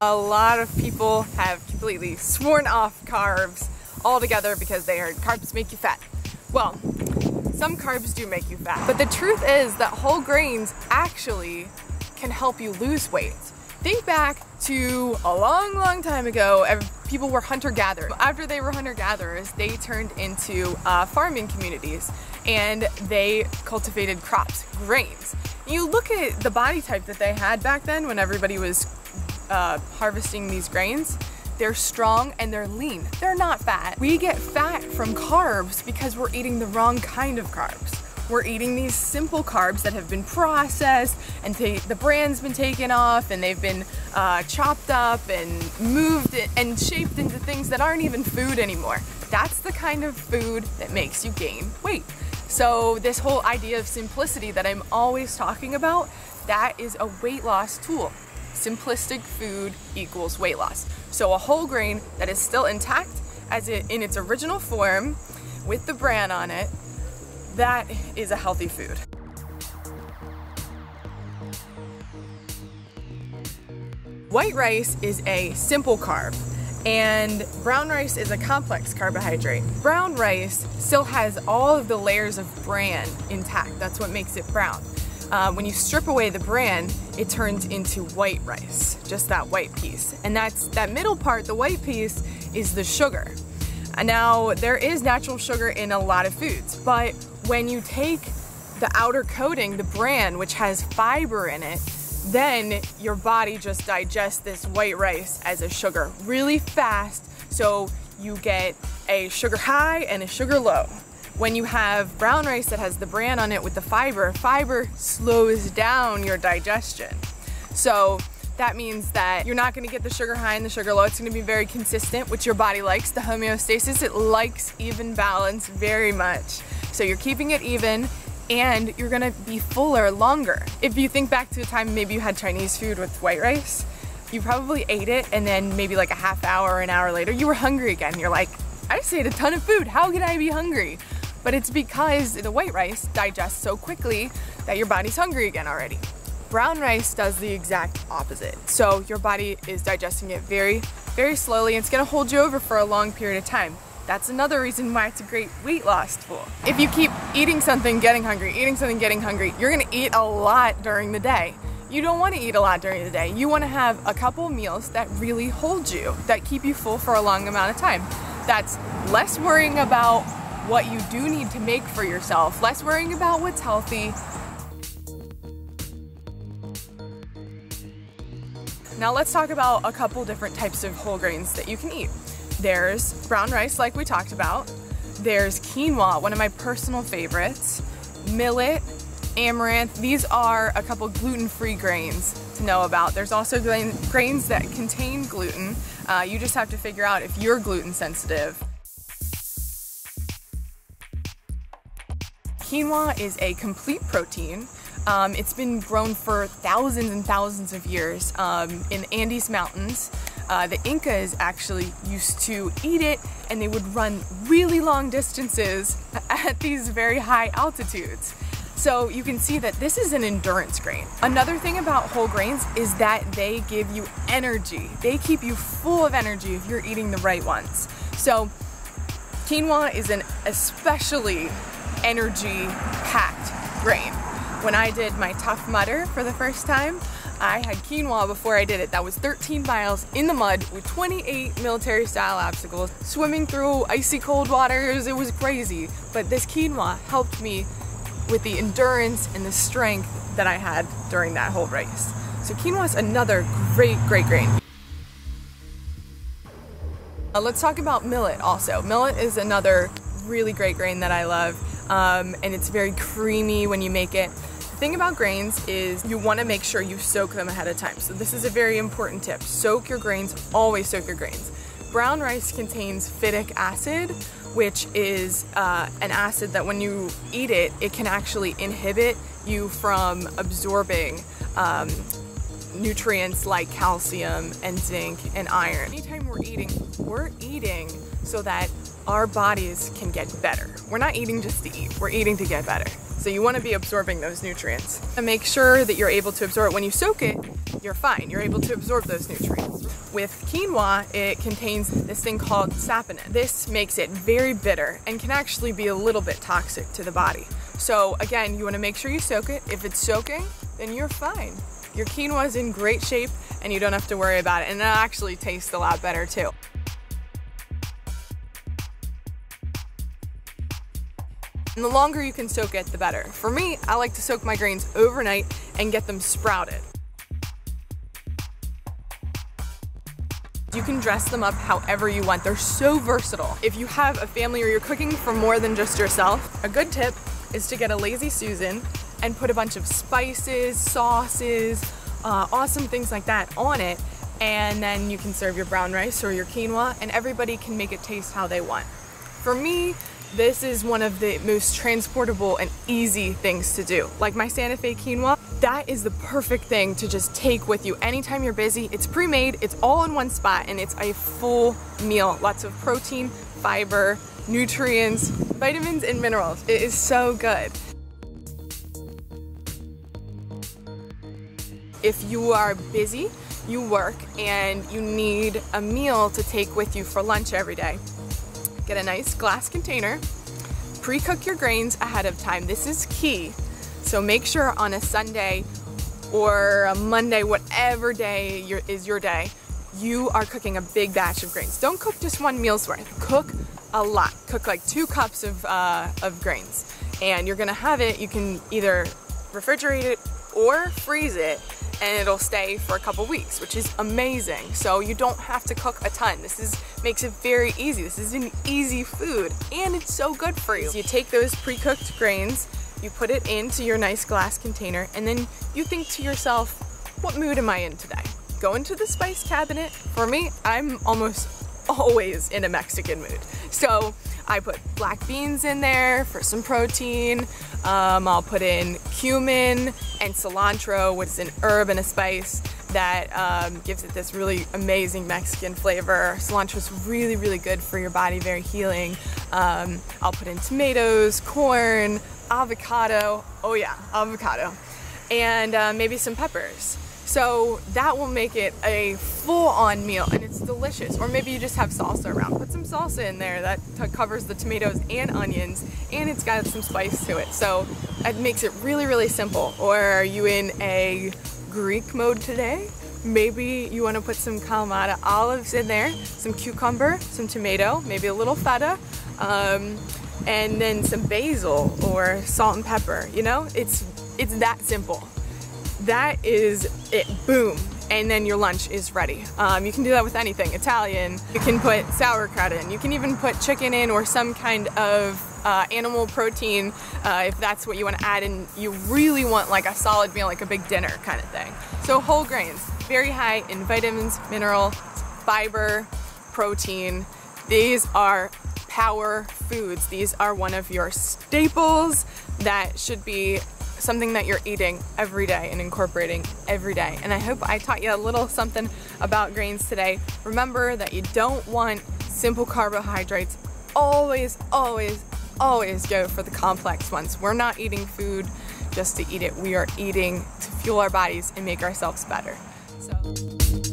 A lot of people have completely sworn off carbs altogether because they heard carbs make you fat. Well, some carbs do make you fat, but the truth is that whole grains actually can help you lose weight. Think back to a long time ago, people were hunter-gatherers. After they were hunter-gatherers, they turned into farming communities and they cultivated crops, grains. You look at the body type that they had back then when everybody was harvesting these grains. They're strong and they're lean. They're not fat. We get fat from carbs because we're eating the wrong kind of carbs. We're eating these simple carbs that have been processed and the brand's been taken off and they've been chopped up and moved and shaped into things that aren't even food anymore. That's the kind of food that makes you gain weight. So this whole idea of simplicity that I'm always talking about, that is a weight loss tool. Simplistic food equals weight loss. So a whole grain that is still intact in its original form with the bran on it, that is a healthy food. White rice is a simple carb and brown rice is a complex carbohydrate. Brown rice still has all of the layers of bran intact. That's what makes it brown. When you strip away the bran, it turns into white rice, just that white piece. And that middle part, the white piece, is the sugar. Now, there is natural sugar in a lot of foods, but when you take the outer coating, the bran, which has fiber in it, then your body just digests this white rice as a sugar really fast, so you get a sugar high and a sugar low. When you have brown rice that has the bran on it with the fiber slows down your digestion. So that means that you're not gonna get the sugar high and the sugar low. It's gonna be very consistent, which your body likes, the homeostasis. It likes even balance very much. So you're keeping it even and you're gonna be fuller longer. If you think back to the time maybe you had Chinese food with white rice, you probably ate it and then maybe like a half hour or an hour later, you were hungry again. You're like, I just ate a ton of food, how can I be hungry? But it's because the white rice digests so quickly that your body's hungry again already. Brown rice does the exact opposite. So your body is digesting it very slowly and it's gonna hold you over for a long period of time. That's another reason why it's a great weight loss tool. If you keep eating something, getting hungry, eating something, getting hungry, you're gonna eat a lot during the day. You don't wanna eat a lot during the day. You wanna have a couple meals that really hold you, that keep you full for a long amount of time. That's less worrying about what you do need to make for yourself, less worrying about what's healthy. Now let's talk about a couple different types of whole grains that you can eat. There's brown rice, like we talked about. There's quinoa, one of my personal favorites. Millet, amaranth, these are a couple gluten-free grains to know about. There's also grains that contain gluten. You just have to figure out if you're gluten sensitive. Quinoa is a complete protein. It's been grown for thousands and thousands of years in the Andes Mountains. The Incas actually used to eat it and they would run really long distances at these very high altitudes. So you can see that this is an endurance grain. Another thing about whole grains is that they give you energy. They keep you full of energy if you're eating the right ones. So quinoa is an especially energy-packed grain. When I did my Tough Mudder for the first time, I had quinoa before I did it. That was 13 miles in the mud with 28 military-style obstacles, swimming through icy cold waters. It was crazy. But this quinoa helped me with the endurance and the strength that I had during that whole race. So quinoa is another great grain. Let's talk about millet also. Millet is another really great grain that I love. And it's very creamy when you make it. The thing about grains is you want to make sure you soak them ahead of time. So this is a very important tip. Soak your grains, always soak your grains. Brown rice contains phytic acid, which is an acid that when you eat it, it can actually inhibit you from absorbing nutrients like calcium and zinc and iron. Anytime we're eating so that our bodies can get better. We're not eating just to eat, we're eating to get better. So you want to be absorbing those nutrients. And make sure that you're able to absorb it. When you soak it, you're fine. You're able to absorb those nutrients. With quinoa, it contains this thing called saponin. This makes it very bitter and can actually be a little bit toxic to the body. So again, you want to make sure you soak it. If it's soaking, then you're fine. Your quinoa is in great shape and you don't have to worry about it. And it'll actually taste a lot better too. And the longer you can soak it, the better. For me, I like to soak my grains overnight and get them sprouted. You can dress them up however you want. They're so versatile. If you have a family or you're cooking for more than just yourself, a good tip is to get a Lazy Susan and put a bunch of spices, sauces, awesome things like that on it, and then you can serve your brown rice or your quinoa, and everybody can make it taste how they want. For me, this is one of the most transportable and easy things to do. Like my Santa Fe quinoa, that is the perfect thing to just take with you anytime you're busy. It's pre-made, it's all in one spot, and it's a full meal. Lots of protein, fiber, nutrients, vitamins, and minerals. It is so good. If you are busy, you work, and you need a meal to take with you for lunch every day, get a nice glass container, pre-cook your grains ahead of time. This is key. So make sure on a Sunday or a Monday, whatever day is your day, you are cooking a big batch of grains. Don't cook just one meal's worth. Cook a lot. Cook like 2 cups of grains. And you're gonna have it, you can either refrigerate it or freeze it, and it'll stay for a couple weeks, which is amazing. So you don't have to cook a ton. Makes it very easy. This is an easy food, and it's so good for you. So you take those pre-cooked grains, you put it into your nice glass container, and then you think to yourself, what mood am I in today? Go into the spice cabinet. For me, I'm almost always in a Mexican mood. So I put black beans in there for some protein. I'll put in cumin and cilantro, which is an herb and a spice that gives it this really amazing Mexican flavor. Cilantro is really, really good for your body, very healing. I'll put in tomatoes, corn, avocado. Oh yeah, avocado. And maybe some peppers. So that will make it a full-on meal, and it's delicious. Or maybe you just have salsa around. Put some salsa in there that covers the tomatoes and onions, and it's got some spice to it. So it makes it really, really simple. Or are you in a Greek mode today? Maybe you want to put some Kalamata olives in there, some cucumber, some tomato, maybe a little feta, and then some basil or salt and pepper. You know, it's that simple. That is it, boom, and then your lunch is ready. You can do that with anything, Italian. You can put sauerkraut in. You can even put chicken in or some kind of animal protein if that's what you want to add, and you really want like a solid meal, like a big dinner kind of thing. So whole grains, very high in vitamins, minerals, fiber, protein. These are power foods. These are one of your staples that should be something that you're eating every day and incorporating every day. And I hope I taught you a little something about grains today. Remember that you don't want simple carbohydrates. Always, always, always go for the complex ones. We're not eating food just to eat it. We are eating to fuel our bodies and make ourselves better. So.